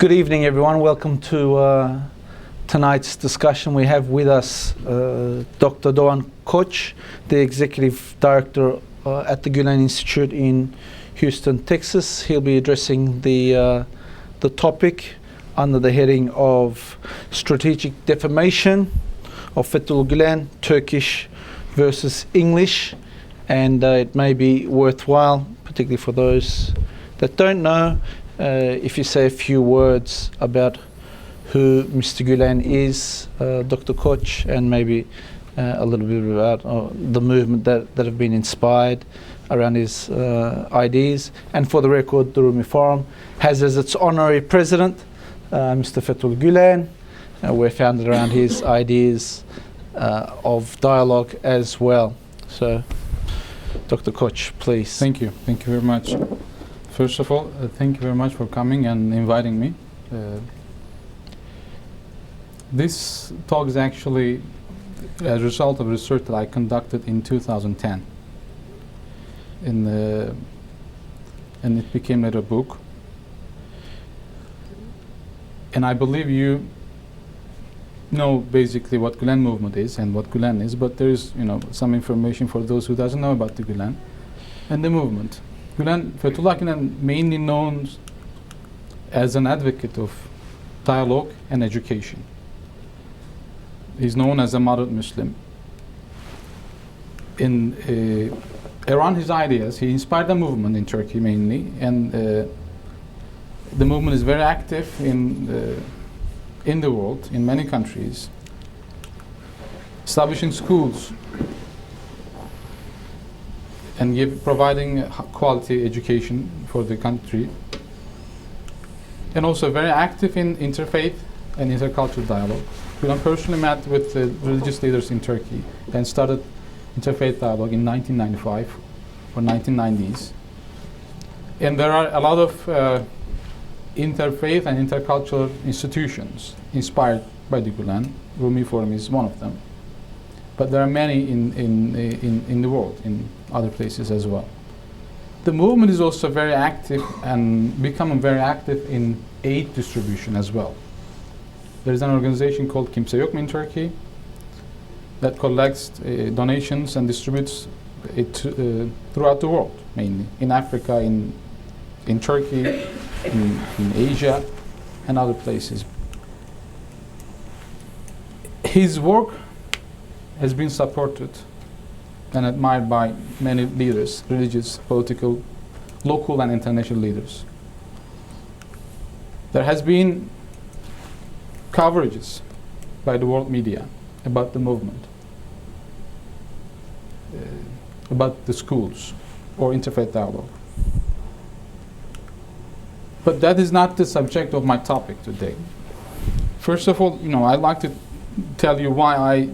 Good evening, everyone. Welcome to tonight's discussion. We have with us Dr. Doğan Koç, the Executive Director at the Gulen Institute in Houston, Texas. He'll be addressing the topic under the heading of Strategic Defamation of Fethullah Gulen Turkish versus English. And it may be worthwhile, particularly for those that don't know, if you say a few words about who Mr. Gulen is, Dr. Koç, and maybe a little bit about the movement that have been inspired around his ideas. And for the record, the Rumi Forum has as its honorary president Mr. Fethullah Gulen. We're founded around his ideas of dialogue as well. So, Dr. Koç, please. Thank you. Thank you very much. First of all, thank you very much for coming and inviting me. This talk is actually a result of research that I conducted in 2010. And it became a book. And I believe you know basically what Gulen Movement is and what Gulen is, but there is, some information for those who doesn't know about the Gulen and the movement. Fethullah Gulen, mainly known as an advocate of dialogue and education. He's known as a moderate Muslim. Around his ideas, he inspired a movement in Turkey mainly, and the movement is very active in the world, in many countries, establishing schools and providing quality education for the country, and also very active in interfaith and intercultural dialogue. Gulen personally met with the religious leaders in Turkey and started interfaith dialogue in 1995 or 1990s. And there are a lot of interfaith and intercultural institutions inspired by the Gulen. Rumi Forum is one of them. But there are many in the world, in other places as well. The movement is also very active and becoming very active in aid distribution as well. There is an organization called Kimse Yok Mu in Turkey that collects donations and distributes it throughout the world, mainly in Africa, in Turkey, in Asia, and other places. His work has been supported and admired by many leaders, religious, political, local and international leaders. There has been coverages by the world media about the movement, about the schools or interfaith dialogue. But that is not the subject of my topic today. First of all, I'd like to tell you why I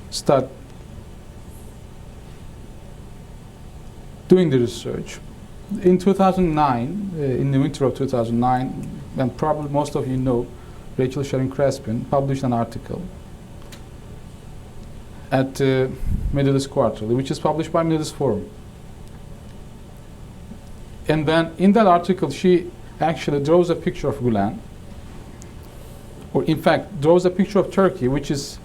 start doing the research. In 2009, in the winter of 2009, and probably most of you know, Rachel Sharon Crespin published an article at Middle East Quarterly, which is published by Middle East Forum. And then in that article, she actually draws a picture of Gulen, or in fact, draws a picture of Turkey, which is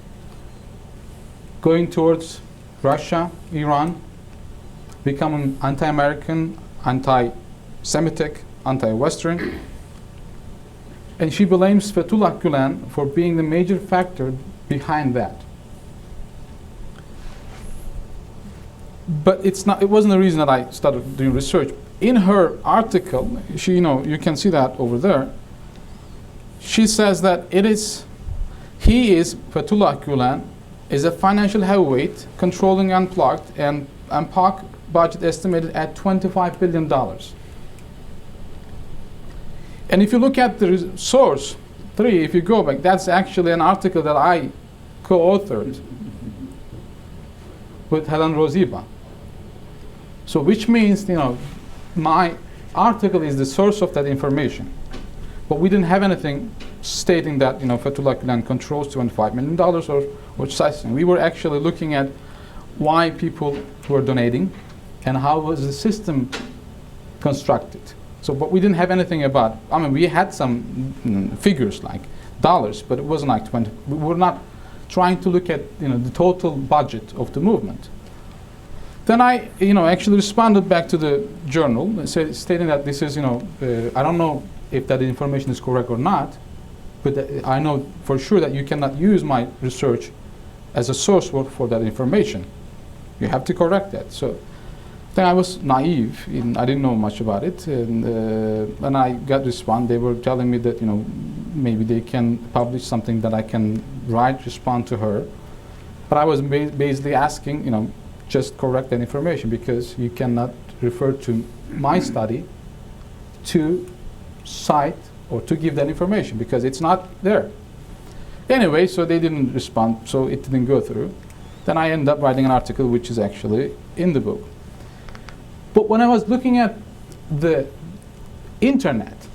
going towards Russia, Iran, becoming anti-American, anti-Semitic, anti-Western. And she blames Fethullah Gulen for being the major factor behind that. But it wasn't the reason that I started doing research. In her article, she, you can see that over there, she says that Fethullah Gulen is a financial heavyweight controlling Unplugged and POC budget estimated at $25 billion. And if you look at the source 3, if you go back, that's actually an article that I co-authored with Helen Roziba. So which means, my article is the source of that information. But we didn't have anything stating that, Fethullah Gulen controls $25 million or such thing. We were actually looking at why people were donating and how was the system constructed. So, but we didn't have anything about, I mean, we had some figures like dollars, but it wasn't like 20. We were not trying to look at, the total budget of the movement. Then I, actually responded back to the journal, stating that this is, I don't know if that information is correct or not, but I know for sure that you cannot use my research as a source for that information. You have to correct that. So then I was naive, I didn't know much about it, and I got respond. They were telling me that, maybe they can publish something that I can respond to her. But I was basically asking, just correct that information, because you cannot refer to my study to cite or to give that information, because it's not there. Anyway, so they didn't respond, so it didn't go through. Then I ended up writing an article which is actually in the book. But when I was looking at the internet,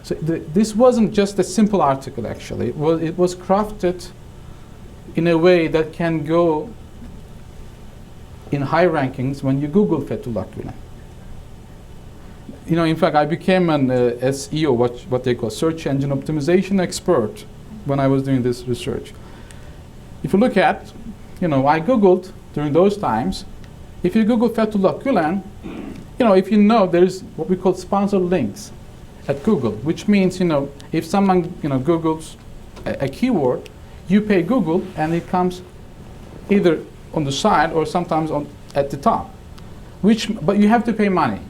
so this wasn't just a simple article actually. It was crafted in a way that can go in high rankings when you Google Fethullah Gulen. In fact, I became an SEO, what they call search engine optimization expert, when I was doing this research. If you look at, I Googled during those times, if you Google Fethullah Gulen, if there's what we call sponsored links at Google, which means, if someone, Googles a keyword, you pay Google and it comes either on the side or sometimes at the top, but you have to pay money.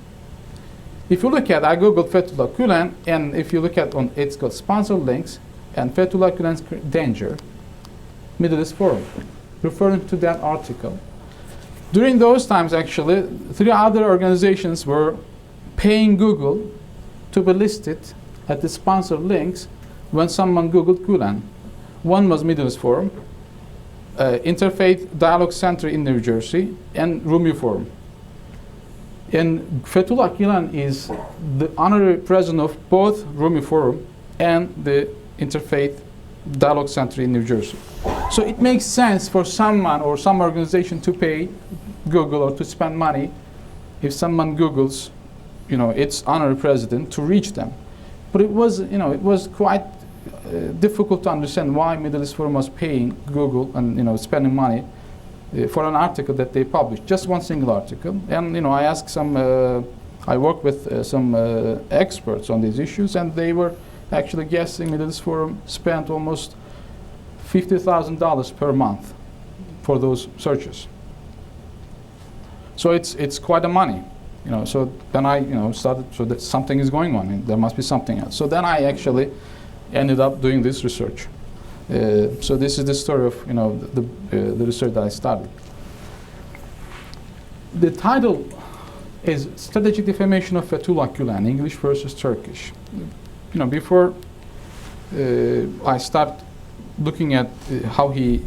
If you look at, I Googled Fethullah Gulen, and if you look at it's got sponsored links and Fethullah Gulen's danger, Middle East Forum, referring to that article. During those times, actually, 3 other organizations were paying Google to be listed at the sponsored links when someone Googled Gulen. One was Middle East Forum, Interfaith Dialogue Center in New Jersey, and Rumi Forum. And Fethullah Gulen is the honorary president of both Rumi Forum and the Interfaith Dialogue Center in New Jersey. So it makes sense for someone or some organization to pay Google or to spend money if someone Googles, its honorary president, to reach them. But it was quite difficult to understand why Middle East Forum was paying Google and spending money for an article that they published, just one single article. And I asked I worked with some experts on these issues, and they were actually guessing Middle East Forum spent almost $50,000 per month for those searches. So it's quite a money, So then I started, so that something is going on, and there must be something else. So then I actually ended up doing this research. So this is the story of the research that I started. The title is Strategic Defamation of Fethullah Gulen, English versus Turkish. Before I start looking at how he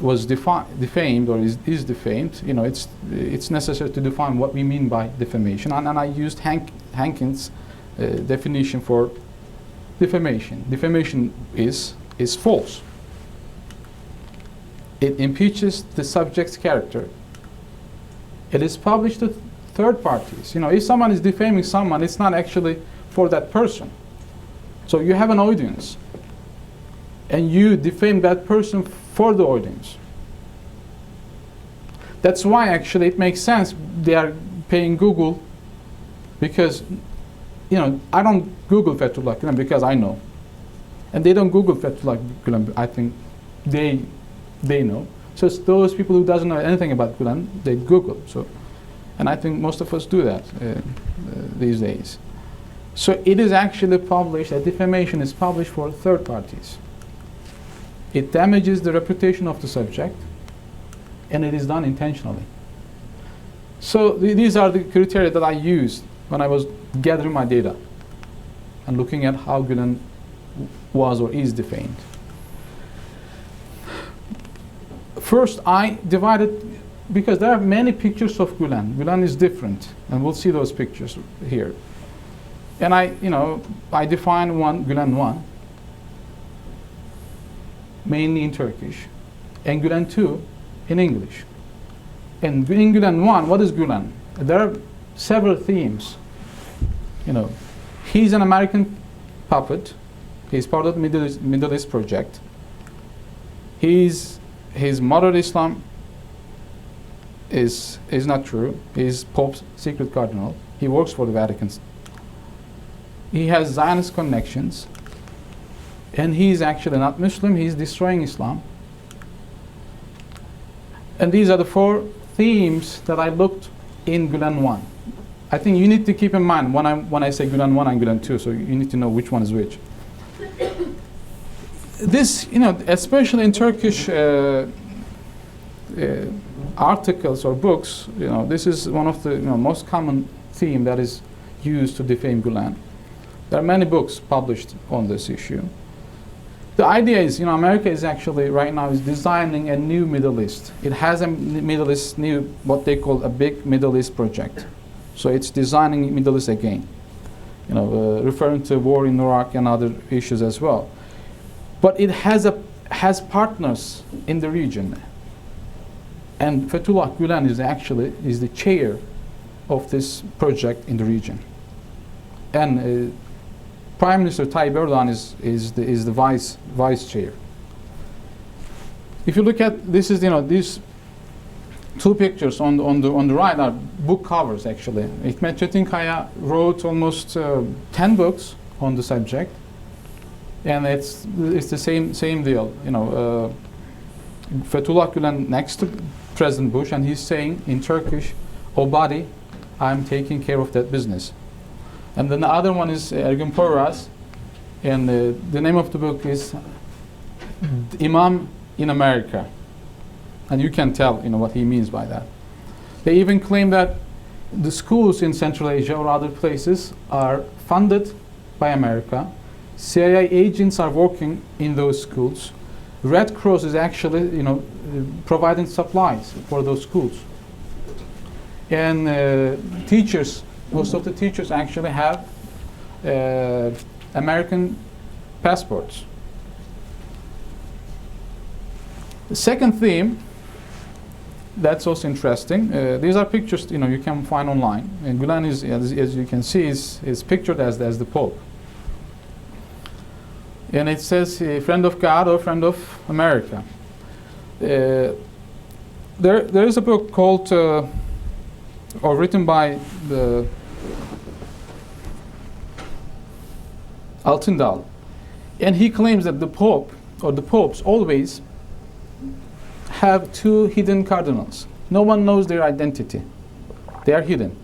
was defamed or is defamed, it's necessary to define what we mean by defamation. And I used Hankins' definition for defamation. Defamation is false. It impeaches the subject's character. It is published to third parties. If someone is defaming someone, it's not actually for that person. So you have an audience, and you defame that person for the audience. That's why actually it makes sense they are paying Google, because I don't Google Fethullah Gulen because I know. And they don't Google Fethullah Gulen, I think they know. So it's those people who doesn't know anything about Gulen, they Google. And I think most of us do that these days. So it is actually published, a defamation is published for third parties. It damages the reputation of the subject, and it is done intentionally. So these are the criteria that I used when I was gathering my data and looking at how Gulen was or is defamed. First, I divided, because there are many pictures of Gulen. Gulen is different, and we'll see those pictures here. And I defined Gulen 1, mainly in Turkish, and Gulen 2 in English. And in Gulen 1, what is Gulen? There are several themes. You know, he's an American puppet. He's part of the Middle East project. His modern Islam is not true. He's Pope's secret cardinal. He works for the Vatican. He has Zionist connections. And he's actually not Muslim. He's destroying Islam. And these are the 4 themes that I looked in Gulen 1. I think you need to keep in mind when I say Gulen 1 and Gulen 2, so you need to know which one is which. This, you know, especially in Turkish articles or books, you know, this is one of the most common theme that is used to defame Gulen. There are many books published on this issue. The idea is, you know, America is actually right now is designing a new Middle East. It has a Middle East what they call a big Middle East project. So it's designing Middle East again. You know, referring to war in Iraq and other issues as well. But it has partners in the region. And Fethullah Gulen is the chair of this project in the region. And Prime Minister Tayyip Erdogan is the vice chair. If you look at this, is these 2 pictures on the right are book covers actually. Hikmet Çetinkaya wrote almost 10 books on the subject, and it's the same deal. You know, Fethullah Gulen next to President Bush, and he's saying in Turkish, "Obadi, I'm taking care of that business." And then the other one is Ergun Porras, and the name of the book is Imam in America. And you can tell, what he means by that. They even claim that the schools in Central Asia or other places are funded by America. CIA agents are working in those schools. Red Cross is actually, providing supplies for those schools. And teachers, most of the teachers actually have American passports. The second theme, that's also interesting. These are pictures you can find online. And Gulen is, as you can see, is pictured as the Pope. And it says friend of God or friend of America. There is a book called or written by the Altindal, and he claims that the Pope or the popes always have 2 hidden cardinals. No one knows their identity. They are hidden.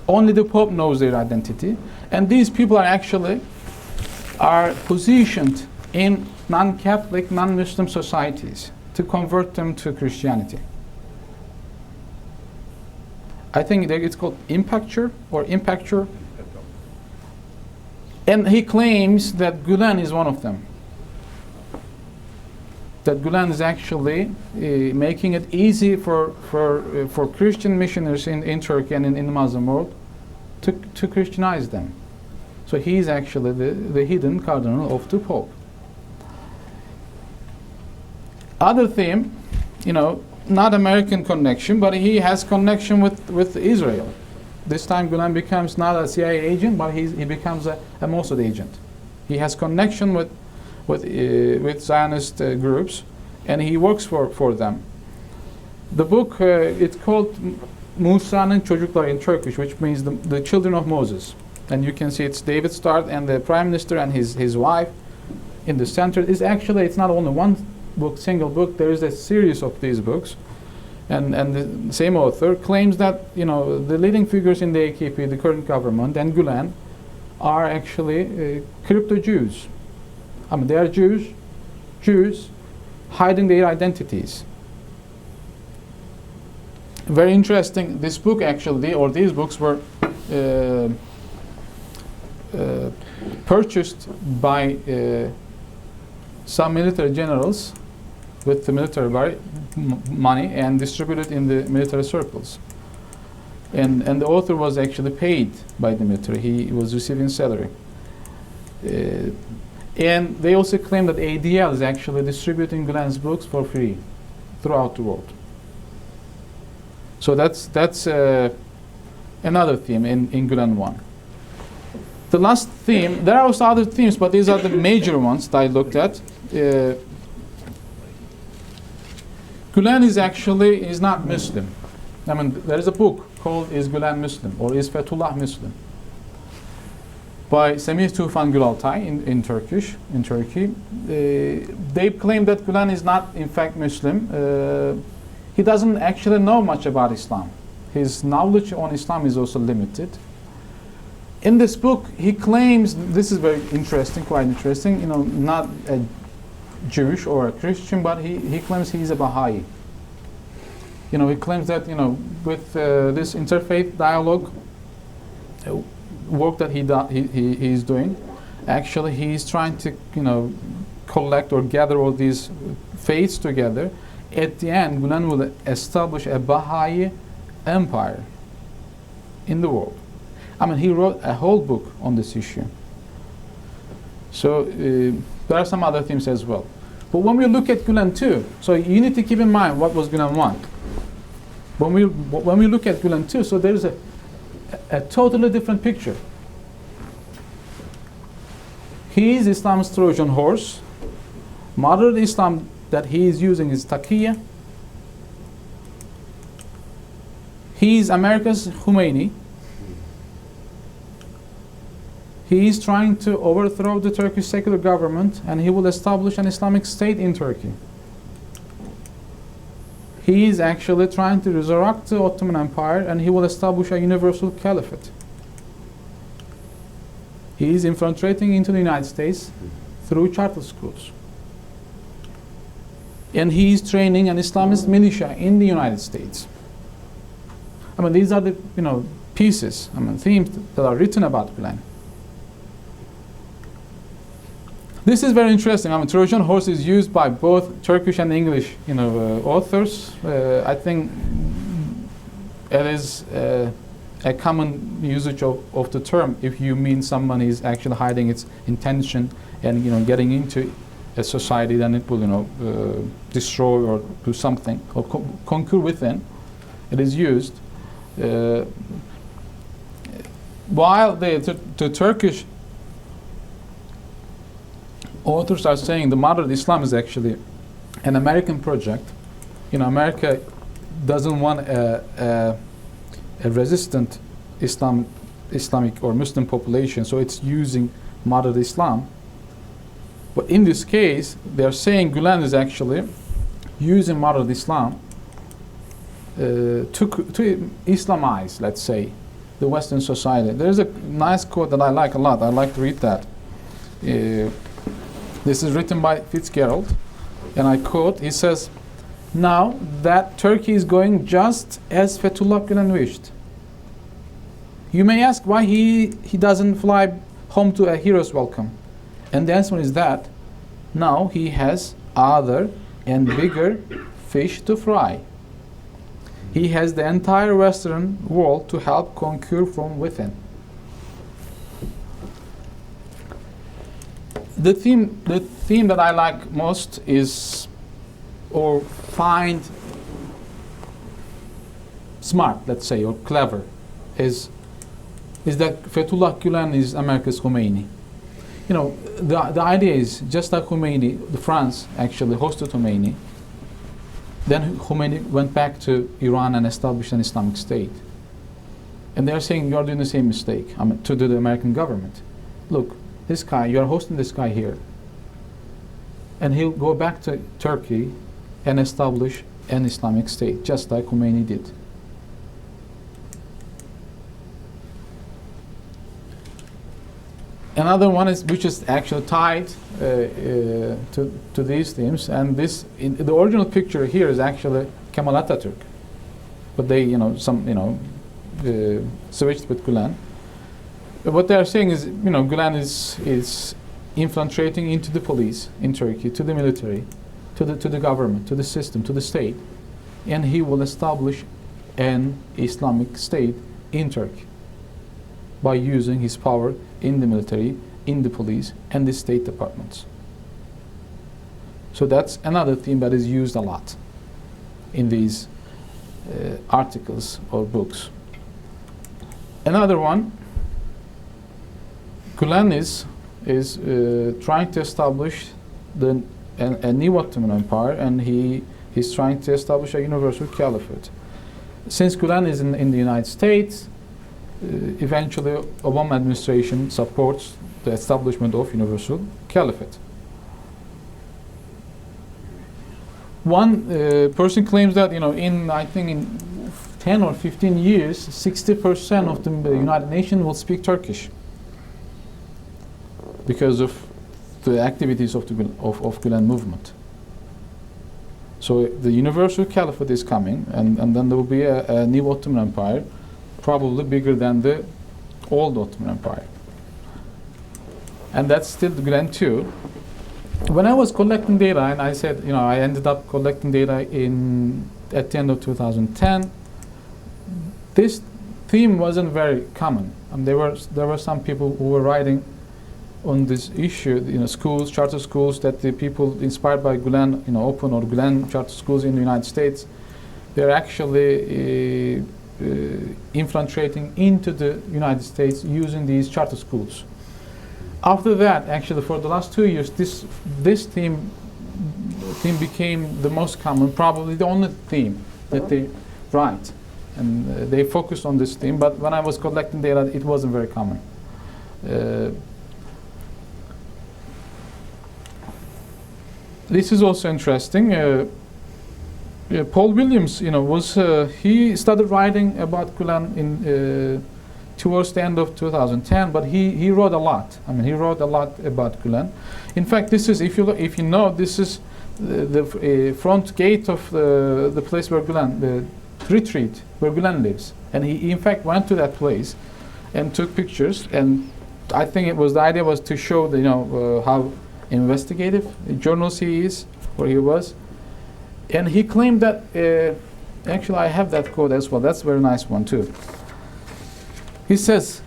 Only the Pope knows their identity, and these people are positioned in non-Catholic, non-Muslim societies to convert them to Christianity. I think it's called impacture. And he claims that Gulen is one of them. That Gulen is actually making it easy for Christian missionaries in Turkey and in the Muslim world to Christianize them. So he is actually the hidden cardinal of the Pope. Other theme, not American connection, but he has connection with Israel. This time Gulen becomes not a CIA agent, but he becomes a Mossad agent. He has connection with Zionist groups, and he works for them. The book, it's called Musa'nın Çocukları in Turkish, which means the children of Moses. And you can see it's David Starr and the Prime Minister and his wife in the center. It's not only one book, single book. There is a series of these books. And the same author claims that the leading figures in the AKP, the current government, and Gulen are actually crypto Jews. I mean, they are Jews hiding their identities. Very interesting. This book actually, or these books were purchased by some military generals with the military money and distributed in the military circles. And the author was actually paid by the military. He was receiving salary. And they also claim that ADL is actually distributing Gulen's books for free throughout the world. So that's another theme in Gulen 1. The last theme, there are also other themes, but these are the major ones that I looked at. Gulen is not Muslim. I mean, there is a book called Is Gulen Muslim or Is Fethullah Muslim by Semih Tufan Gülaltay in Turkish, in Turkey. They claim that Gulen is not in fact Muslim. He doesn't actually know much about Islam. His knowledge on Islam is also limited. In this book, he claims, this is very interesting, quite interesting, you know, not a Jewish or a Christian, but he claims he's a Baha'i. You know, he claims that, you know, with this interfaith dialogue work that he's doing, actually he's trying to, you know, collect or gather all these faiths together. At the end, Gulen will establish a Baha'i empire in the world. I mean, he wrote a whole book on this issue. So there are some other themes as well. But when we look at Gulen 2, so you need to keep in mind what was Gulen 1. When we look at Gulen 2, so there is a totally different picture. He is Islam's Trojan horse. Modern Islam that he is using is Taqiyya. He is America's Khomeini. He is trying to overthrow the Turkish secular government, and he will establish an Islamic state in Turkey. He is actually trying to resurrect the Ottoman Empire, and he will establish a universal caliphate. He is infiltrating into the United States through charter schools. And he is training an Islamist militia in the United States. I mean, these are the, you know, pieces, I mean, themes that are written about Gulen. This is very interesting. I mean, Trojan horse is used by both Turkish and English, you know, authors. I think it is a common usage of the term if you mean someone is actually hiding its intention and, you know, getting into a society, then it will, you know, destroy or do something or conquer within. It is used. While the Turkish authors are saying the modern Islam is actually an American project. You know, America doesn't want a resistant Islamic or Muslim population, so it's using modern Islam. But in this case, they are saying Gulen is actually using modern Islam to Islamize, let's say, the Western society. There is a nice quote that I like a lot. I like to read that. This is written by Fitzgerald, and I quote, he says, "Now that Turkey is going just as Fethullah Gulen wished. You may ask why he doesn't fly home to a hero's welcome. And the answer is that now he has other and bigger fish to fry. He has the entire Western world to help conquer from within." The theme that I like most is, or find smart, let's say, or clever, is that Fethullah Gulen is America's Khomeini. You know, the idea is just like Khomeini, France actually hosted Khomeini. Then Khomeini went back to Iran and established an Islamic state. And they're saying you're doing the same mistake, I mean, to the American government. Look, this guy, you're hosting this guy here. And he'll go back to Turkey and establish an Islamic state, just like Khomeini did. Another one is, which is actually tied to these themes, and this, the original picture here is actually Kemal Atatürk, but they, you know, switched with Gulen. But what they are saying is, you know, Gulen is infiltrating into the police in Turkey, to the military, to the government, to the system, to the state, and he will establish an Islamic state in Turkey by using his power in the military, in the police, and the state departments. So that's another theme that is used a lot in these articles or books. Another one, Gulen is trying to establish a new Ottoman Empire, and he's trying to establish a universal caliphate. Since Gulen is in the United States, eventually Obama administration supports the establishment of universal caliphate. One person claims that, I think in 10 or 15 years, 60% of the United Nations will speak Turkish because of the activities of the Gulen movement. So the universal caliphate is coming, and then there will be a new Ottoman Empire, probably bigger than the old Ottoman Empire. And that's still the Gulen too. When I was collecting data, and I said, I ended up collecting data at the end of 2010, this theme wasn't very common. There were some people who were writing on this issue, schools, charter schools, that the people inspired by Gulen, open or Gulen charter schools in the United States, they're actually infiltrating into the United States using these charter schools. After that, actually, for the last 2 years, this theme became the most common, probably the only theme that they write, and they focused on this theme. But when I was collecting data, it wasn't very common. This is also interesting. Paul Williams, he started writing about Gulen towards the end of 2010, but he wrote a lot. He wrote a lot about Gulen. In fact, this is, if you know, this is the front gate of the place where Gulen, the retreat where Gulen lives, and he in fact went to that place and took pictures. And I think the idea was to show how investigative journalist he is, or he was. And he claimed that, actually I have that quote as well, that's a very nice one too. He says,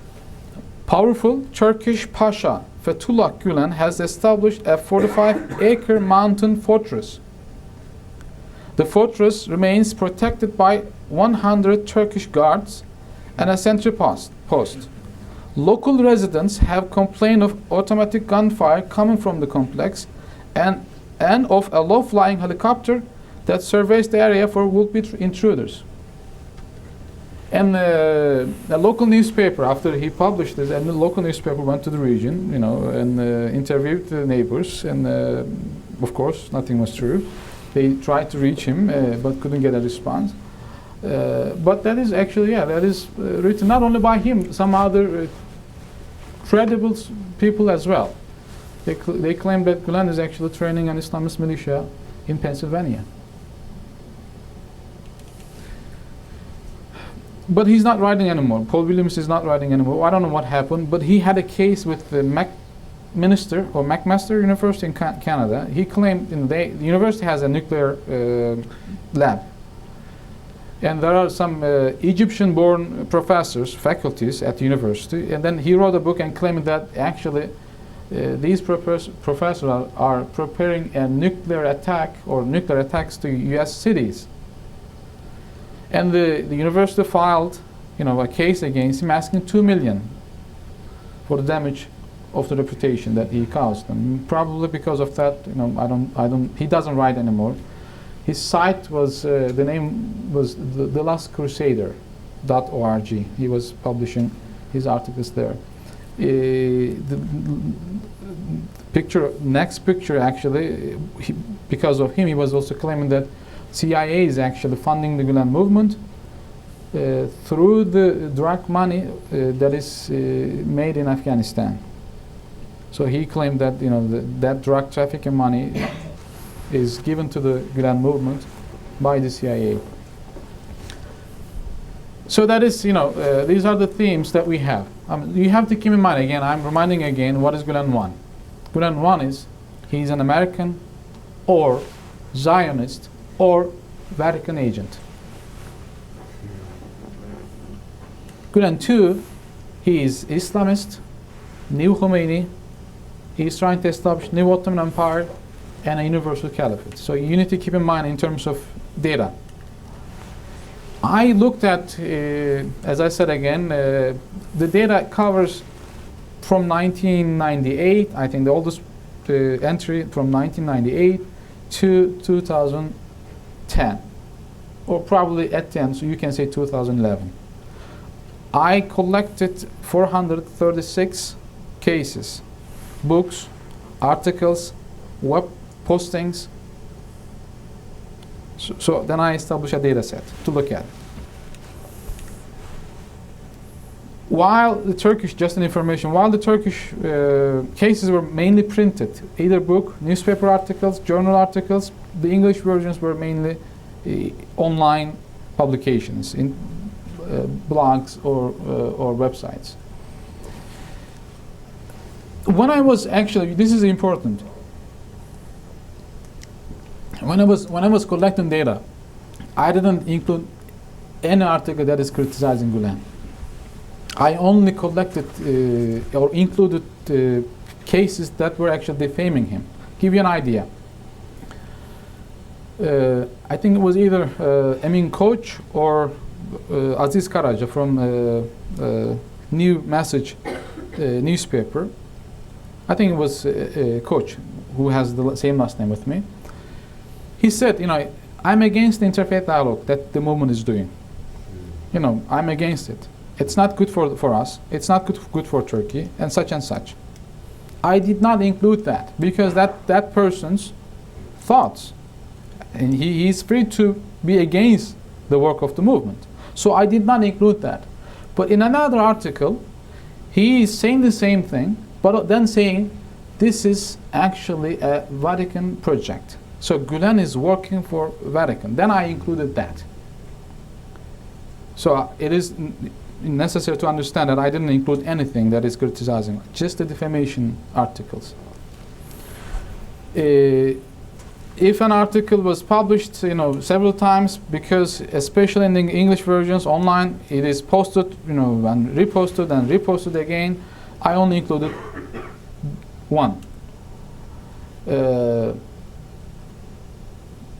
powerful Turkish Pasha Fethullah Gulen has established a 45-acre mountain fortress. The fortress remains protected by 100 Turkish guards and a sentry post. Local residents have complained of automatic gunfire coming from the complex and of a low-flying helicopter that surveys the area for would-be intruders. And a local newspaper, after he published this, and the local newspaper went to the region, and interviewed the neighbors, and of course, nothing was true. They tried to reach him, but couldn't get a response. But that is actually, that is written not only by him, some other credible people as well. They claim that Gulen is actually training an Islamist militia in Pennsylvania. But he's not writing anymore. Paul Williams is not writing anymore. I don't know what happened, but he had a case with the McMaster University in Canada. He claimed the university has a nuclear lab. And there are some Egyptian-born professors, faculties at the university. And then he wrote a book and claimed that actually these professors are preparing a nuclear attack or nuclear attacks to U.S. cities. And the university filed, a case against him, asking $2 million for the damage of the reputation that he caused them. Probably because of that, he doesn't write anymore. His site was, the name was the Last Crusader.org. He was publishing his articles there. Next picture actually, because of him, he was also claiming that CIA is actually funding the Gulen movement through the drug money that is made in Afghanistan. So he claimed that that drug trafficking money is given to the Gulen movement by the CIA. So that is, these are the themes that we have. You have to keep in mind, again, I'm reminding again, what is Gulen 1? Gulen 1 is, he's an American or Zionist or Vatican agent. Gulen 2, he is Islamist, new Khomeini, he is trying to establish new Ottoman Empire and a universal caliphate. So you need to keep in mind in terms of data. I looked at, as I said again, the data covers from 1998, I think the oldest entry from 1998 to 2010, or probably at the end, so you can say 2011. I collected 436 cases, books, articles, web postings. So then I established a data set to look at. While the Turkish, just an information, while the Turkish cases were mainly printed, either book, newspaper articles, journal articles, the English versions were mainly online publications in blogs or websites. When I was actually, this is important. When I was collecting data, I didn't include any article that is criticizing Gulen. I only collected or included cases that were actually defaming him. Give you an idea. I think it was either Emin Koç or Aziz Karaca from New Message newspaper. I think it was Koç, who has the same last name with me. He said, you know, I'm against the interfaith dialogue that the movement is doing. You know, I'm against it. It's not good for us. It's not good for Turkey, and such and such. I did not include that because that person's thoughts, and he's free to be against the work of the movement. So I did not include that. But in another article, he is saying the same thing, but then saying this is actually a Vatican project. So Gulen is working for Vatican. Then I included that. So it is necessary to understand that I didn't include anything that is criticizing, just the defamation articles. If an article was published, you know, several times, because especially in the English versions online, it is posted, you know, and reposted again, I only included one.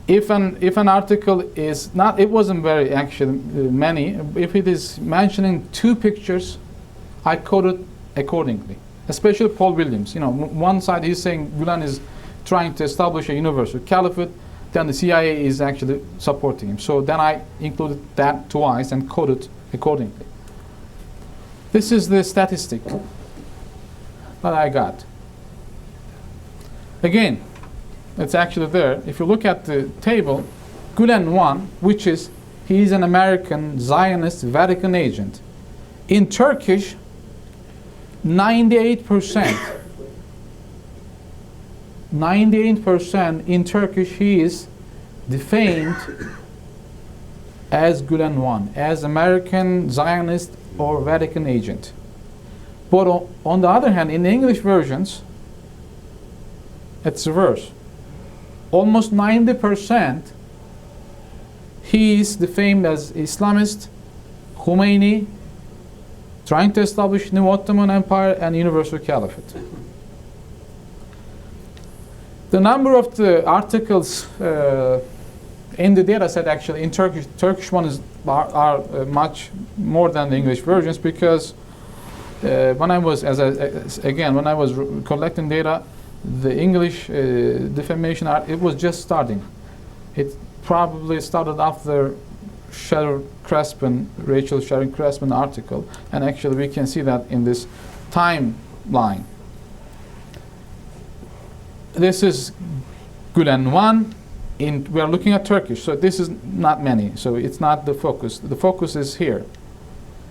If an article is not, it wasn't very actually many. If it is mentioning two pictures, I coded accordingly. Especially Paul Williams. You know, one side he's saying Gulen is trying to establish a universal caliphate, then the CIA is actually supporting him. So then I included that twice and coded accordingly. This is the statistic that I got. Again, it's actually there. If you look at the table, Gulen 1, which is, he's an American Zionist Vatican agent. In Turkish, 98%. 98% in Turkish, he is defamed as Gulen 1, as American Zionist or Vatican agent. But on the other hand, in the English versions, it's reverse. Almost 90% he is defamed as Islamist, Khomeini, trying to establish New Ottoman Empire and Universal Caliphate. The number of the articles in the data set actually in Turkish one are much more than the English versions, because when I was when I was collecting data, the English defamation art, it was just starting. It probably started after Rachel Sharon Crespin article, and actually we can see that in this timeline. This is Gulen 1. We are looking at Turkish, so this is not many, so it's not the focus. The focus is here.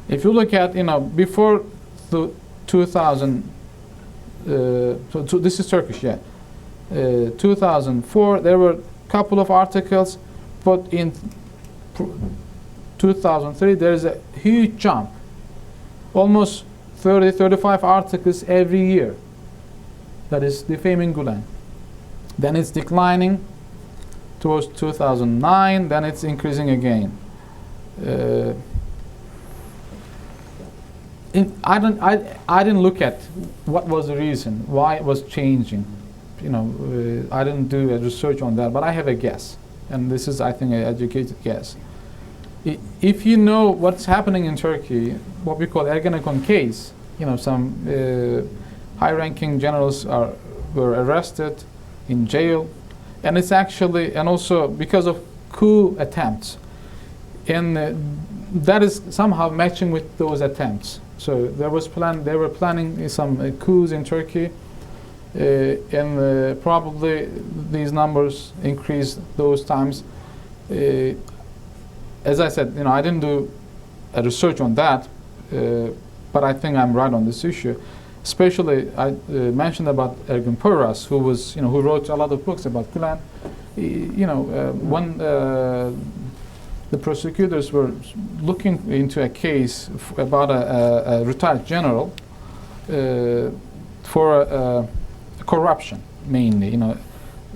If you look at, you know, before the 2000, so this is Turkish, yeah. 2004, there were a couple of articles, but in 2003, there is a huge jump. Almost 30, 35 articles every year that is defaming Gulen. Then it's declining towards 2009, then it's increasing again. I didn't look at what was the reason, why it was changing. You know, I didn't do a research on that, but I have a guess, and this is, I think, an educated guess. if you know what's happening in Turkey, what we call Ergenekon case, some high-ranking generals were arrested, in jail, and it's actually, and also because of coup attempts, and that is somehow matching with those attempts. So they were planning some coups in Turkey, and probably these numbers increased those times. As I said, I didn't do a research on that, but I think I'm right on this issue. Especially, I mentioned about Ergun Poyraz, who wrote a lot of books about Gulen. When the prosecutors were looking into a case about a retired general for corruption, mainly,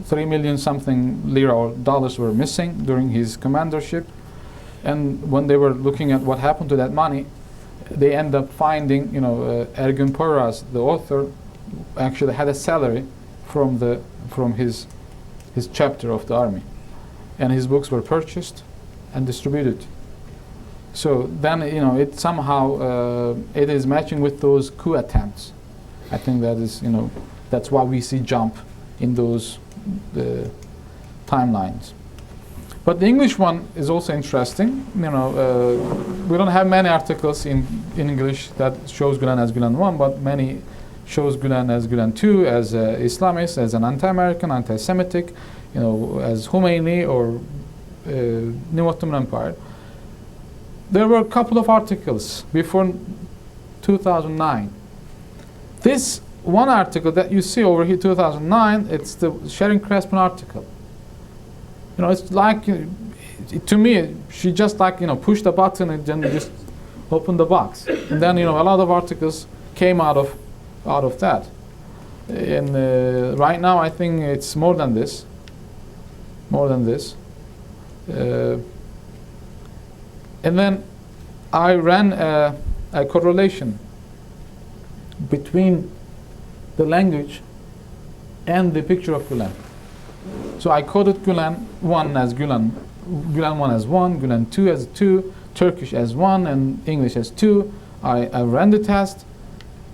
3 million something lira or dollars were missing during his commandership, and when they were looking at what happened to that money, they end up finding, Ergun Poyraz, the author, actually had a salary from his chapter of the army, and his books were purchased and distributed. So then, it somehow it is matching with those coup attempts. I think that is, that's why we see jump in those timelines. But the English one is also interesting. We don't have many articles in English that shows Gulen as Gulen 1, but many shows Gulen as Gulen 2, as Islamist, as an anti-American, anti-Semitic, as Khomeini or New Ottoman Empire. There were a couple of articles before 2009. This one article that you see over here, 2009, it's the Sharon Crespin article. It's like, to me, she just pushed the button and then just opened the box. And then, a lot of articles came out of that. And right now, I think it's more than this. And then I ran a correlation between the language and the picture of Gulen. So I coded Gulen 1 as Gulen 1 as 1, Gulen 2 as 2, Turkish as 1, and English as 2. I ran the test,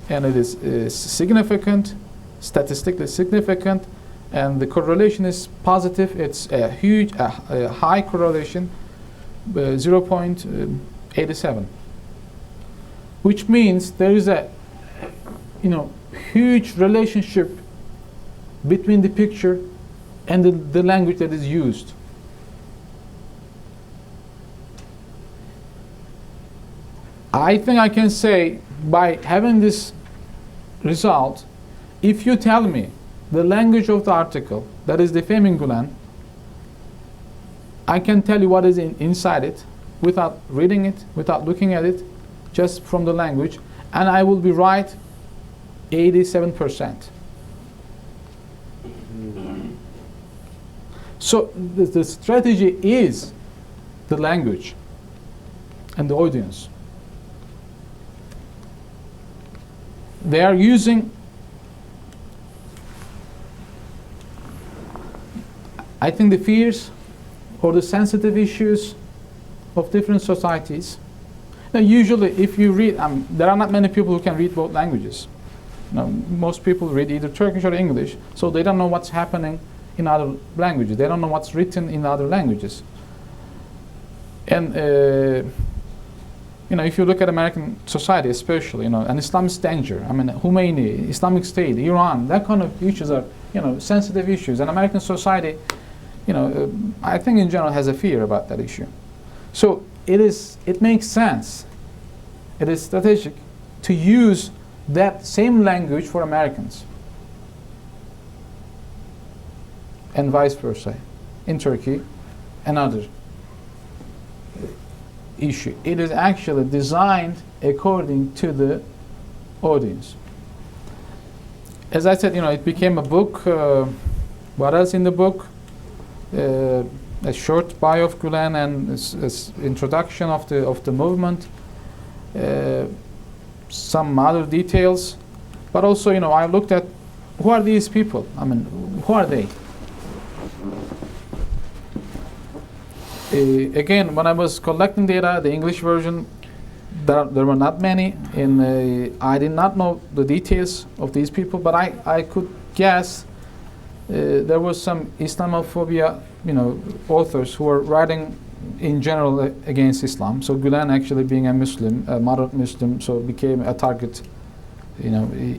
and it is significant, statistically significant, and the correlation is positive. It's a high correlation, 0.87, which means there is a huge relationship between the picture and the language that is used. I think I can say, by having this result, if you tell me the language of the article that is defaming Gulen, I can tell you what is inside it without reading it, without looking at it, just from the language, and I will be right 87%. So the strategy is the language and the audience. They are using, I think, the fears or the sensitive issues of different societies. Now, usually, if you read, there are not many people who can read both languages. Most people read either Turkish or English, so they don't know what's happening in other languages. They don't know what's written in other languages. And if you look at American society, especially, an Islamist danger, Khomeini, Islamic State, Iran, that kind of issues are, sensitive issues. And American society, I think in general has a fear about that issue. So it makes sense. It is strategic to use that same language for Americans, and vice versa, in Turkey, another issue. It is actually designed according to the audience. As I said, it became a book. What else in the book? A short bio of Gulen and introduction of the movement. Some other details, but also, I looked at who are these people. Who are they? Again, when I was collecting data, the English version, there were not many, and I did not know the details of these people, but I could guess there was some Islamophobia, authors who were writing in general against Islam. So Gulen, actually being a Muslim, a moderate Muslim, so became a target,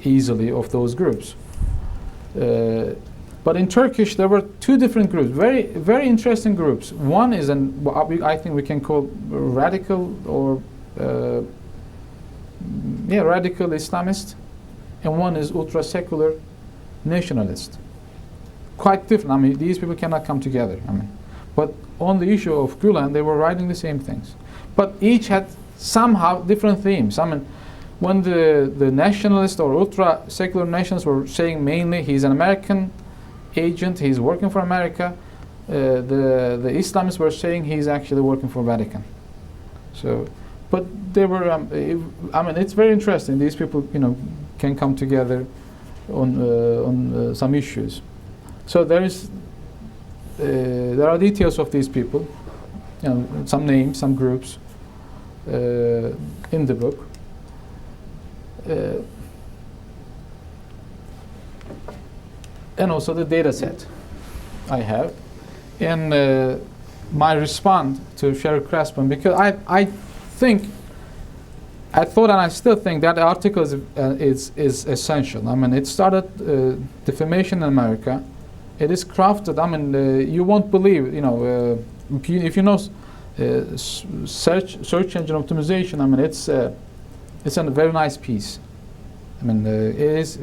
easily of those groups. But in Turkish, there were two different groups, very, very interesting groups. One is I think we can call radical or radical Islamist, and one is ultra-secular nationalist. Quite different. I mean, these people cannot come together. But on the issue of Gulen, they were writing the same things, but each had somehow different themes. When the nationalists or ultra-secular nationalists were saying mainly he's an American agent, he's working for America, the Islamists were saying he's actually working for Vatican. So, but they were. It's very interesting. These people, can come together on some issues. So there are details of these people, some names, some groups in the book. And also the data set I have. And my response to Sherry Crespin, because I thought and I still think that article is essential. It started Defamation in America. It is crafted. You won't believe. If you know search engine optimization. It's a very nice piece. It is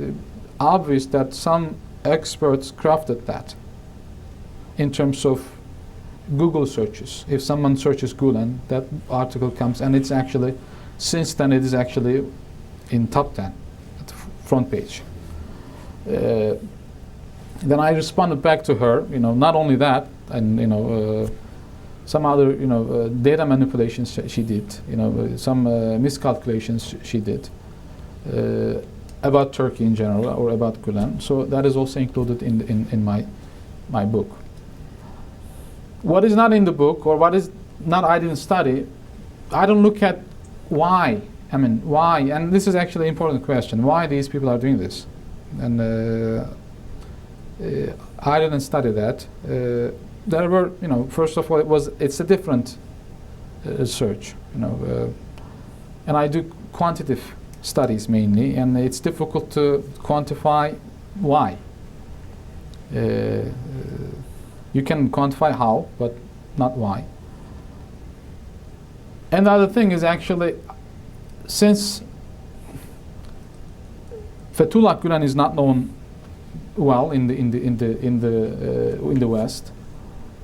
obvious that some experts crafted that in terms of Google searches. If someone searches Gulen, that article comes, and it's actually, since then, it is actually in top 10 at the front page. Then I responded back to her, not only that, and some other, data manipulations she did, some miscalculations she did about Turkey in general or about Gulen. So that is also included in my book. What is not in the book, or what is not I didn't study, I don't look at why. Why? And this is actually an important question. Why these people are doing this? And I didn't study that. There were, first of all, it's a different research, and I do quantitative studies mainly, and it's difficult to quantify why. You can quantify how, but not why. And the other thing is actually, since Fethullah Gulen is not known well in the West,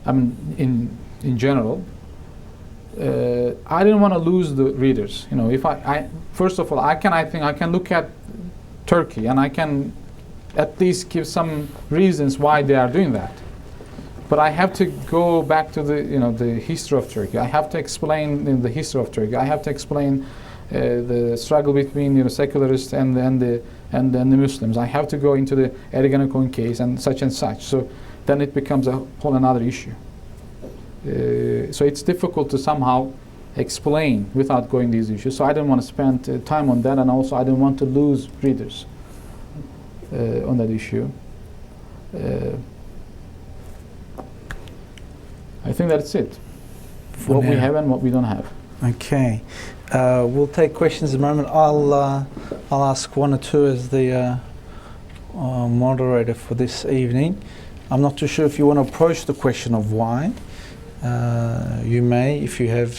in general, I didn't want to lose the readers. If I first of all, I think I can look at Turkey and I can at least give some reasons why they are doing that. But I have to go back to the history of Turkey. I have to explain the history of Turkey. I have to explain the struggle between secularists and the Muslims. I have to go into the Ergenekon case and such. So then it becomes a whole another issue. So it's difficult to somehow explain without going these issues. So I didn't want to spend time on that, and also I didn't want to lose readers on that issue. I think that's it. What we have and what we don't have. Okay. We'll take questions in a moment. I'll ask one or two as the moderator for this evening. I'm not too sure if you want to approach the question of why. You may, if you have,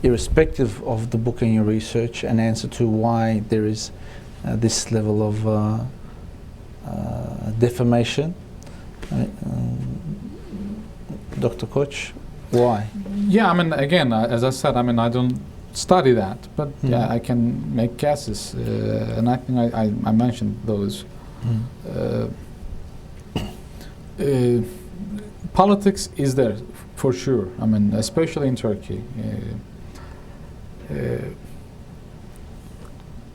irrespective of the book and your research, an answer to why there is this level of defamation. Dr. Koch, why? Yeah, again, as I said, I don't study that, but yeah, I can make guesses, and I think I mentioned those. Politics is there for sure. Especially in Turkey.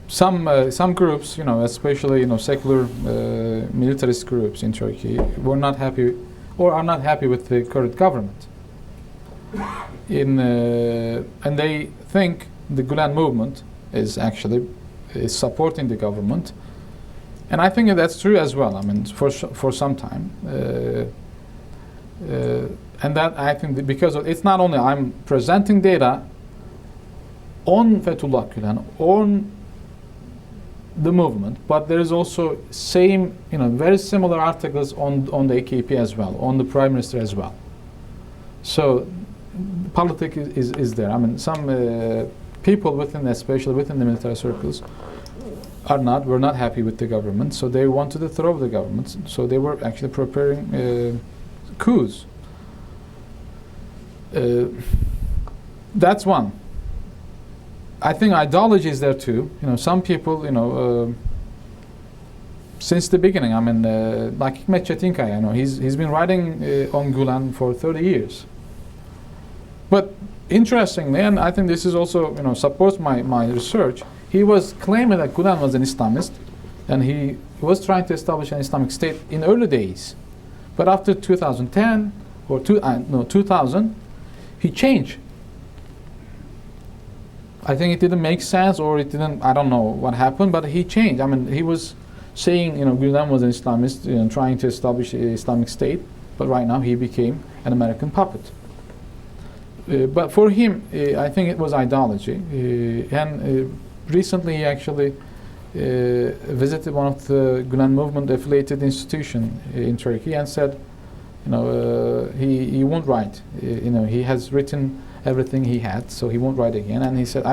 Some groups, especially secular militarist groups in Turkey, were not happy or are not happy with the current government. and they think the Gulen Movement is actually supporting the government, and I think that's true as well. I mean, for some time, and that I think that because it's not only I'm presenting data on Fethullah Gulen, on the movement, but there is also same, very similar articles on the AKP as well, on the Prime Minister as well. So politics is there. I mean, some people especially within the military circles, were not happy with the government, so they wanted to throw the government. So they were actually preparing coups. That's one. I think ideology is there too. Some people, since the beginning. I mean, like Hikmet Çetinkaya, he's been writing on Gulen for 30 years. But interestingly, and I think this is also, supports my research, he was claiming that Gulen was an Islamist, and he was trying to establish an Islamic State in early days. But after 2010 or 2000, he changed. I think it didn't make sense, or it didn't. I don't know what happened, but he changed. I mean, he was saying, Gulen was an Islamist, trying to establish an Islamic State, but right now he became an American puppet. But for him, I think it was ideology. And recently, he actually visited one of the Gulen Movement affiliated institution in Turkey and said, he won't write. He has written everything he had, so he won't write again. And he said,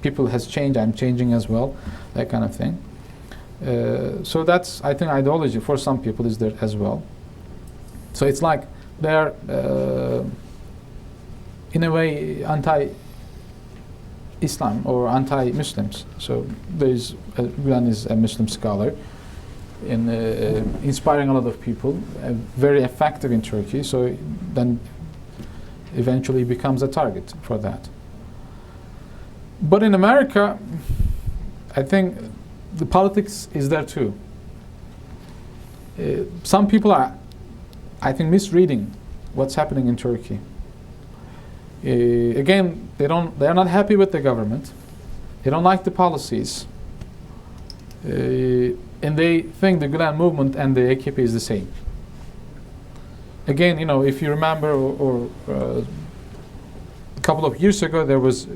people has changed, I'm changing as well, that kind of thing. So that's, I think, ideology for some people is there as well. So it's like they're, in a way, anti-Islam or anti-Muslims. So Gulen is a Muslim scholar, in inspiring a lot of people, very effective in Turkey. So then eventually becomes a target for that. But in America, I think the politics is there too. Some people are, I think, misreading what's happening in Turkey. Again, they're not happy with the government. They don't like the policies. And they think the Gulen Movement and the AKP is the same. Again, if you remember, or a couple of years ago, there was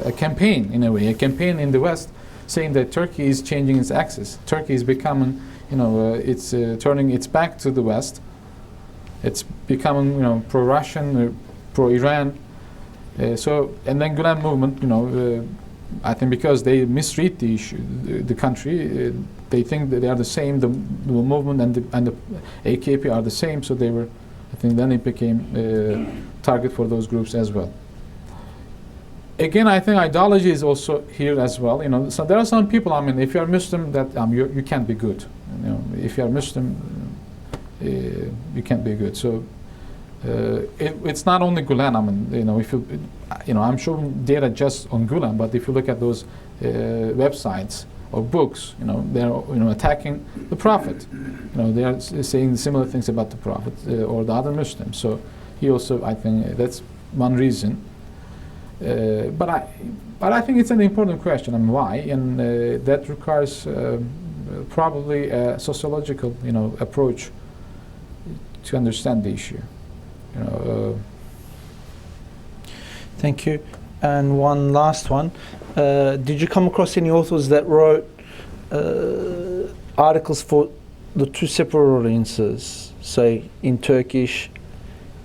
a campaign, in a way, a campaign in the West saying that Turkey is changing its axis. Turkey is becoming, it's turning its back to the West. It's becoming, pro-Russian, pro-Iran. So, and then Gulen Movement, I think because they misread the issue, the country, they think that they are the same. The movement and the AKP are the same. So they were, I think, then it became a target for those groups as well. Again, I think ideology is also here as well. So there are some people. I mean, if you are Muslim, that you can't be good. If you are Muslim, you can't be good. So it's not only Gulen. I mean, if you, I'm showing data just on Gulen, but if you look at those websites or books, they're attacking the Prophet. They are saying similar things about the Prophet or the other Muslims. So he also, I think, that's one reason. But I think it's an important question, and why, and that requires probably a sociological, approach to understand the issue. Thank you. And one last one. Did you come across any authors that wrote articles for the two separate audiences, say in Turkish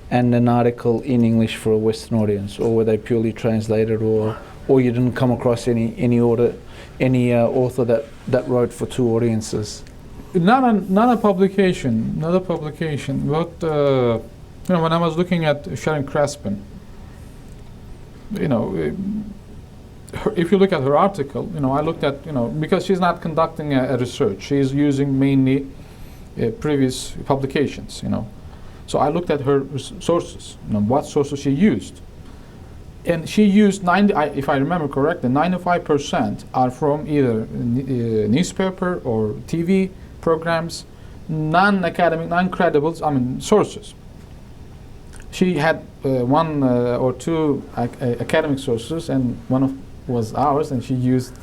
and an article in English for a Western audience, or were they purely translated, or you didn't come across any author that wrote for two audiences? Not a publication. But when I was looking at Sharon Crespin, if you look at her article, I looked at, because she's not conducting a research, she's using mainly previous publications, So I looked at her sources, what sources she used. And she used, if I remember correctly, 95% are from either newspaper or TV programs, non-academic, non-credible, sources. she had one or two academic sources, and one of was ours, and she used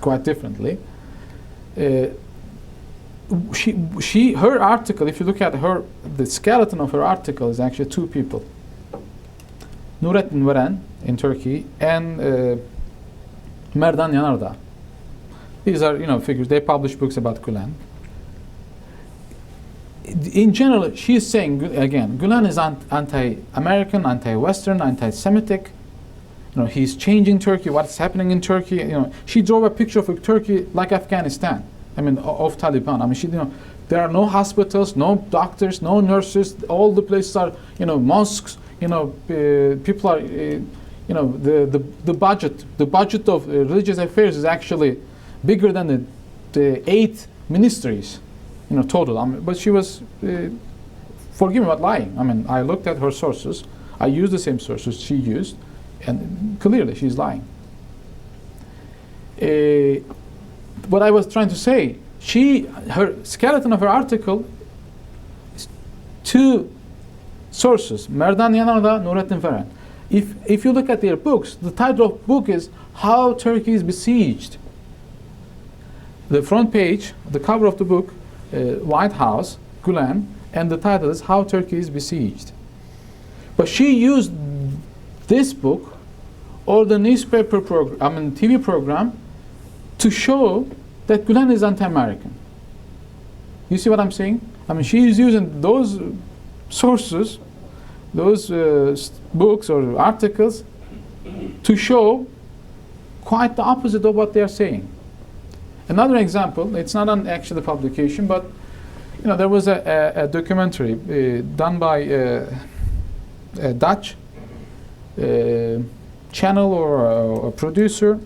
quite differently. Her article, if you look at her, the skeleton of her article is actually two people: Nurettin Veren in Turkey and Merdan Yanardağ. These are, figures. They publish books about Gulen. In general, she is saying again, Gulen is anti-American, anti-Western, anti-Semitic. He's changing Turkey. What's happening in Turkey? She drove a picture of Turkey like Afghanistan. Of Taliban. There are no hospitals, no doctors, no nurses. All the places are, mosques. People are, the budget of religious affairs is actually bigger than the 8 ministries, total. But she was, forgive me, but lying. I looked at her sources. I used the same sources she used, and clearly she's lying. What I was trying to say, her skeleton of her article is 2 sources: Merdan Yanardağ, Nurettin Veren. If you look at their books, the title of the book is "How Turkey is Besieged." The front page, the cover of the book, White House, Gulen, and the title is "How Turkey is Besieged." But she used this book or the newspaper program, TV program, to show that Gulen is anti-American. You see what I'm saying? She is using those sources, those books or articles, to show quite the opposite of what they are saying. Another example, it's not an actual publication, but there was a documentary done by a Dutch channel or a producer.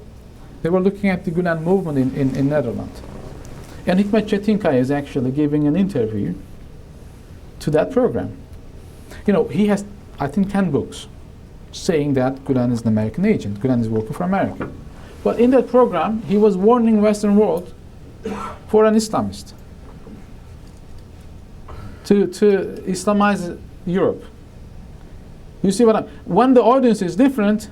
They were looking at the Gulen Movement in Netherlands. And Hikmet Çetinkaya is actually giving an interview to that program. He has, I think, 10 books saying that Gulen is an American agent. Gulen is working for America. But in that program, he was warning Western world for an Islamist to Islamize Europe. You see when the audience is different,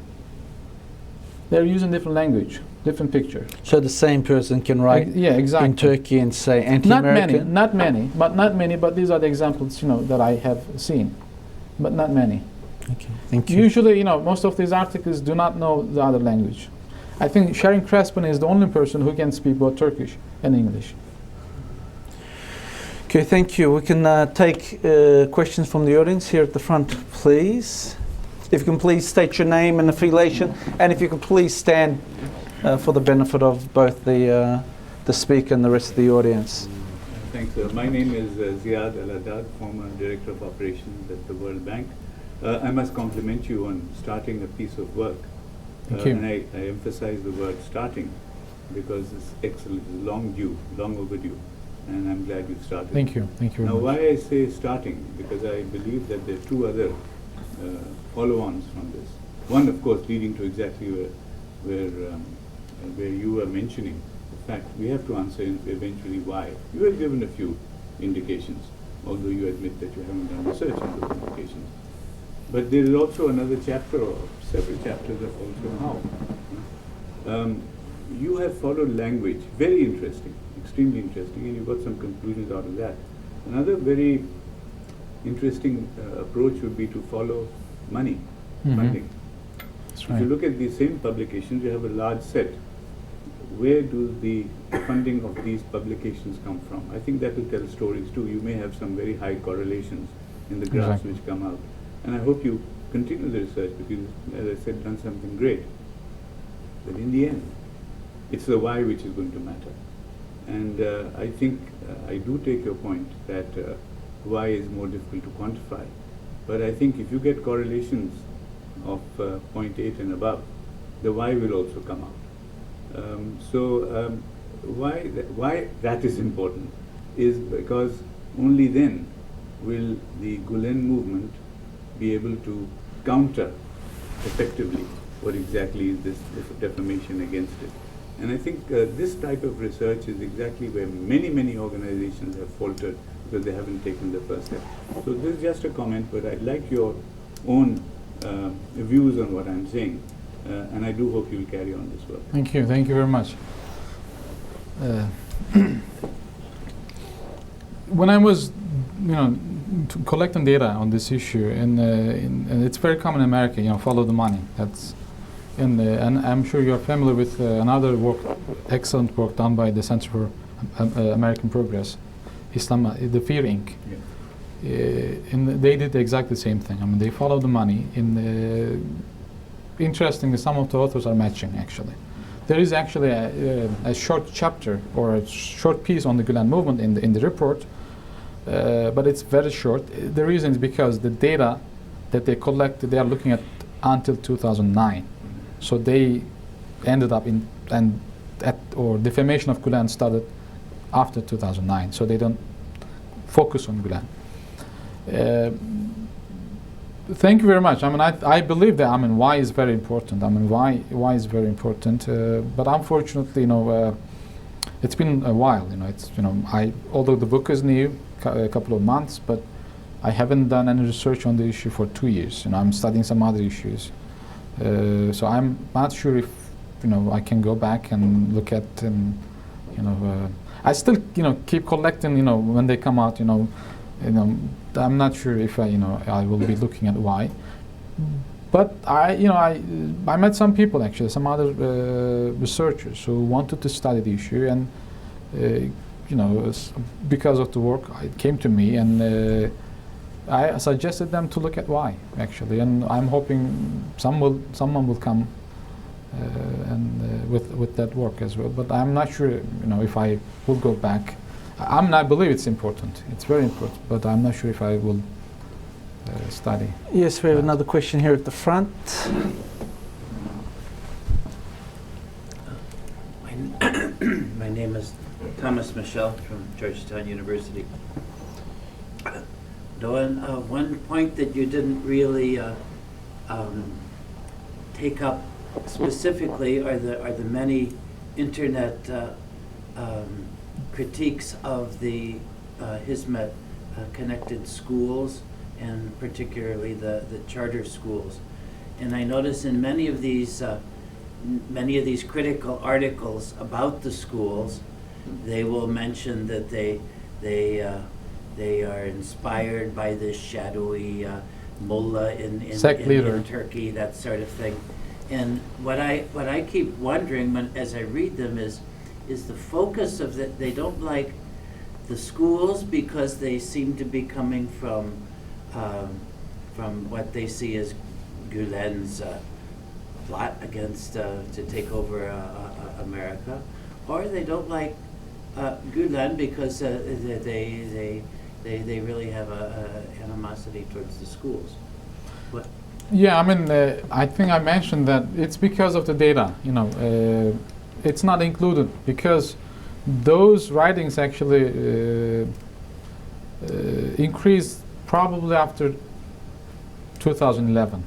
they're using different language, different picture. So the same person can write exactly. in Turkey and say anti-American? Not many, but these are the examples, that I have seen. But not many. Okay, thank you. Usually, most of these articles do not know the other language. I think Sharon Crespin is the only person who can speak both Turkish and English. Okay, thank you. We can take questions from the audience here at the front, please. If you can please state your name and affiliation, and if you can please stand for the benefit of both the speaker and the rest of the audience. Thanks, sir. My name is Ziad Al-Haddad, former Director of Operations at the World Bank. I must compliment you on starting a piece of work. Thank you. And I emphasize the word starting because it's excellent, long overdue, and I'm glad you started. Thank you. Thank you very Now, much. why I say starting? Because I believe that there are 2 other follow-ons from this. One, of course, leading to exactly where you were mentioning. In fact, we have to answer eventually why. You have given a few indications, although you admit that you haven't done research on those indications. But there is also another chapter, or several chapters of also how. You have followed language, very interesting, extremely interesting, and you got some conclusions out of that. Another very interesting approach would be to follow money, funding. That's If right. you look at these same publications, you have a large set. Where do the funding of these publications come from? I think that will tell stories too. You may have some very high correlations in the graphs Exactly. which come out. And I hope you continue the research because, as I said, done something great. But in the end, it's the why which is going to matter. And I think I do take your point that why is more difficult to quantify. But I think if you get correlations of 0.8 and above, the why will also come out. Why that is important is because only then will the Gulen movement be able to counter effectively what exactly is this defamation against it. And I think this type of research is exactly where many organizations have faltered because they haven't taken the first step. So this is just a comment, but I'd like your own views on what I'm saying, and I do hope you'll carry on this work. Thank you very much. When I was, collecting data on this issue, and it's very common in America, follow the money. That's, and I'm sure you're familiar with another work, excellent work done by the Center for American Progress, Islam, the Fear Inc. Yeah. And they did exactly the same thing. I mean, they follow the money. Interestingly, some of the authors are matching, actually. There is actually a short chapter or a short piece on the Gulen movement in the report, but it's very short. The reason is because the data that they collected, they are looking at until 2009. So they ended up or Defamation of Gulen started after 2009. So they don't focus on Gulen. Thank you very much. I mean, I believe that. I mean, why is very important. I mean, why is very important. But unfortunately, it's been a while. It's although the book is new, a couple of months, but I haven't done any research on the issue for 2 years. I'm studying some other issues. So I'm not sure if I can go back and look at I still keep collecting when they come out. I'm not sure if I will be looking at why, but I met some people, actually, some other researchers who wanted to study the issue, and because of the work, it came to me, and I suggested them to look at why, actually, and I'm hoping someone will come and with that work as well. But I'm not sure if I will go back. I believe it's important. It's very important, but I'm not sure if I will study. Yes, we have another question here at the front. My name is Thomas Michel from Georgetown University. Doan, one point that you didn't really take up specifically are the many internet critiques of the Hizmet connected schools, and particularly the charter schools. And I notice in many of these critical articles about the schools, they will mention that they are inspired by this shadowy mullah in Turkey, that sort of thing. And what I keep wondering as I read them is the focus of that. They don't like the schools because they seem to be coming from what they see as Gulen's plot against to take over America, or they don't like Gulen because they really have a animosity towards the schools. What? Yeah, I mean, I think I mentioned that it's because of the data. It's not included because those writings actually increased probably after 2011.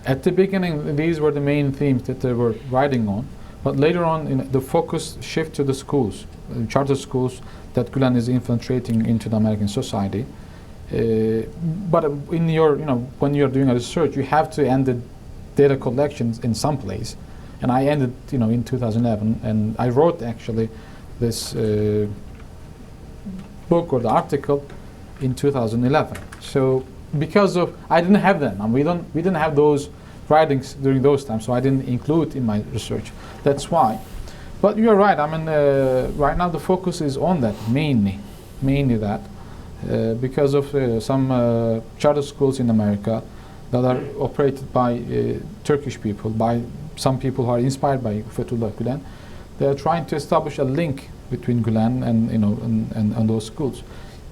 At the beginning, these were the main themes that they were writing on, but later on, the focus shift to the schools, charter schools that Gulen is infiltrating into the American society. But in your, when you're doing a research, you have to end the data collections in some place. And I ended, in 2011, and I wrote actually this book or the article in 2011. So because of I didn't have them, and we didn't have those writings during those times, so I didn't include in my research. That's why. But you're right. I mean, right now the focus is on that mainly that. Because of some charter schools in America that are operated by Turkish people, by some people who are inspired by Fethullah Gulen, they are trying to establish a link between Gulen and those schools.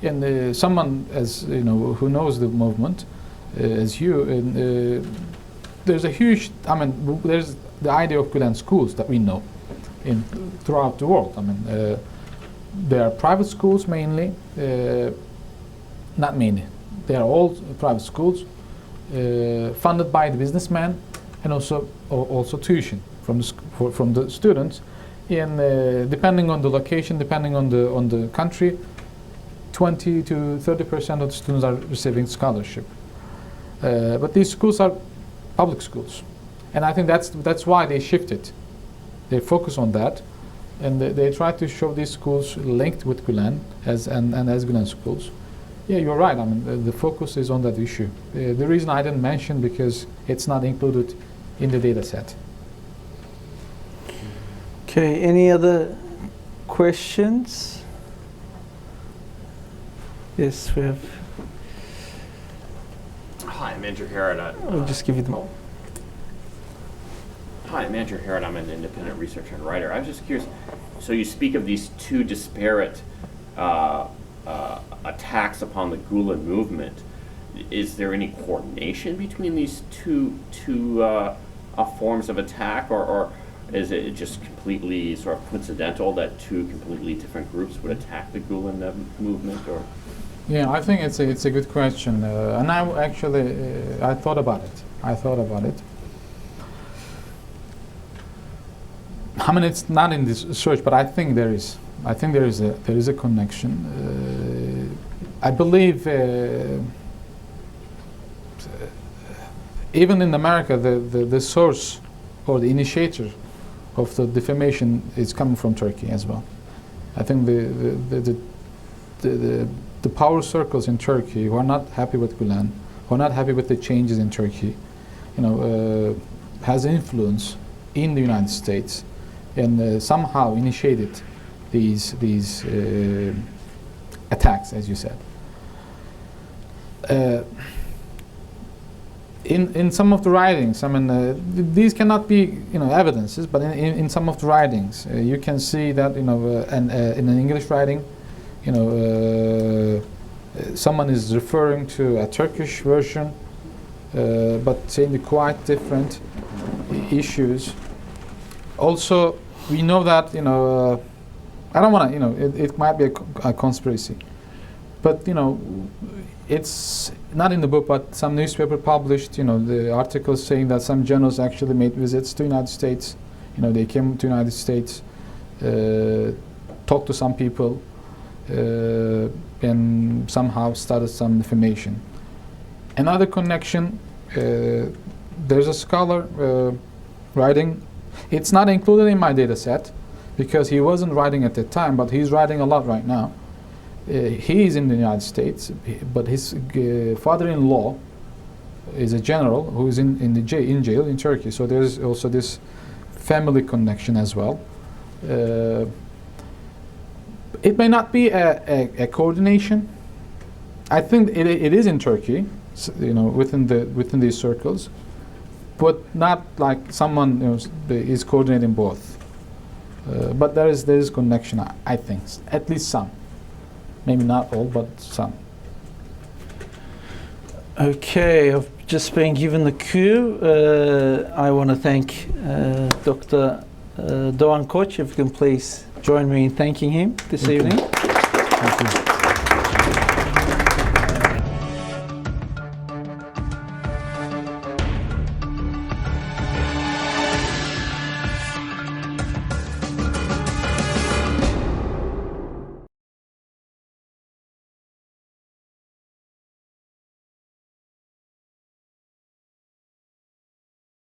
And someone who knows the movement, as you, there's a huge. I mean, there's the idea of Gulen schools that we know throughout the world. I mean, there are private schools mainly. Not mainly. They are all private schools funded by the businessman and also tuition from the students, in depending on the location, depending on the country, 20 to 30% of the students are receiving scholarship. But these schools are public schools, and I think that's why they shifted. They focus on that, and they try to show these schools linked with Gulen as Gulen schools. Yeah, you're right. I mean, the focus is on that issue. The reason I didn't mention because it's not included in the data set. Okay, any other questions? Yes, we have. Hi, I'm Andrew Herod. I'll just give you the. Hi, I'm Andrew Herod. I'm an independent researcher and writer. I was just curious. So you speak of these two disparate attacks upon the Gulen movement. Is there any coordination between these two forms of attack, or is it just completely sort of coincidental that two completely different groups would attack the Gulen movement? Or Yeah, I think it's a good question, and I actually I thought about it. I mean, it's not in this search, but I think there is. I think there is a connection. I believe even in America, the source or the initiator of the defamation is coming from Turkey as well. I think the power circles in Turkey who are not happy with Gulen, who are not happy with the changes in Turkey, has influence in the United States, and somehow initiated these attacks, as you said. In some of the writings, I mean, these cannot be evidences, but in some of the writings, you can see that in an English writing, someone is referring to a Turkish version, but saying quite different issues. Also, we know that I don't want to it might be a conspiracy, but it's not in the book, but some newspaper published the articles saying that some generals actually made visits to the United States. They came to the United States, talked to some people, and somehow started some defamation. Another connection, there's a scholar writing. It's not included in my data set because he wasn't writing at that time, but he's writing a lot right now. He is in the United States, but his father-in-law is a general who is in jail in Turkey. So there's also this family connection as well. It may not be a coordination. I think it is in Turkey, within these circles, but not like someone is coordinating both. But there is connection. I think at least some. Maybe not all, but some. Okay, I've just been given the cue. I want to thank Dr. Doğan Koç. If you can please join me in thanking him this evening. Thank you.